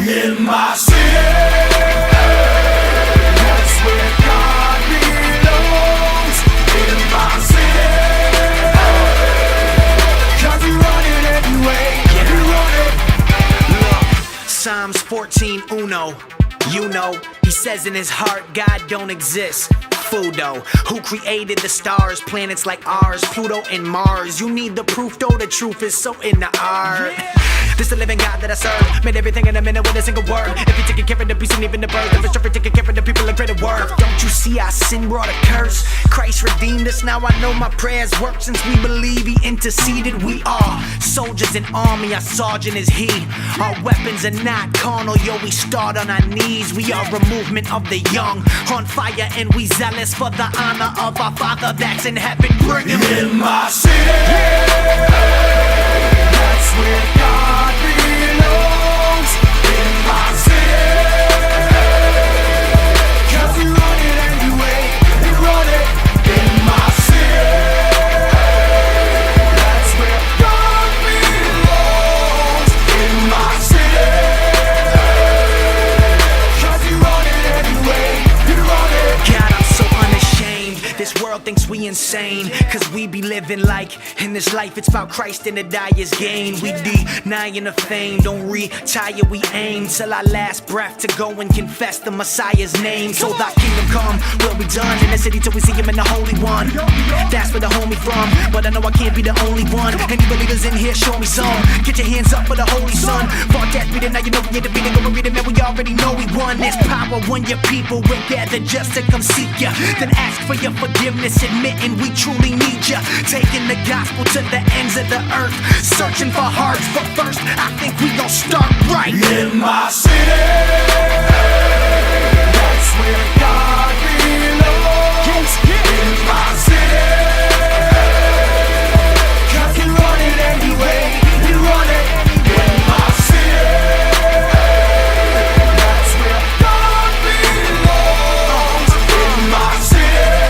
In my city, that's where God belongs. In my city, 'cause we run it anyway. We run it. Look, Psalms 14:1. You know, he says in his heart, God don't exist. Fudo, who created the stars, planets like ours, Pluto and Mars. You need the proof, though the truth is so in the art. This the living God that I serve, made everything in a minute with a single word. If you're taking care of the beast and even the birds, if it's true, taking care of the people of greater worth. Don't you see our sin brought a curse? Christ redeemed us, now I know my prayers work. Since we believe he interceded, we are soldiers in army, our sergeant is he. Our weapons are not carnal, yo, we start on our knees. We are a movement of the young, on fire and we zealous for the honor of our Father that's in heaven. Bring him in my city, that's where God belongs. In my city, 'cause we run it anyway. We run it. In my city, that's where God belongs. In my city, 'cause we run it anyway. We run it. God, I'm so unashamed. This world thinks we insane, 'cause we be living like in this life it's about Christ and the dyer's gain. We denying the fame, don't retire, we aim till our last breath to go and confess the Messiah's name. So thy kingdom come, will be done in the city till we see him in the Holy One. That's where the homie from, but I know I can't be the only one. Any believers in here, show me some. Get your hands up for the Holy Son. Fuck that beating, now you know we ain't defeated. Go and read it, man, we already know we won. There's power when your people will gather just to come seek ya. Then ask for your forgiveness, admitting we truly need ya. Taking the gospel to the ends of the earth, searching for hearts, but first I think we gon' start right. In my city, that's where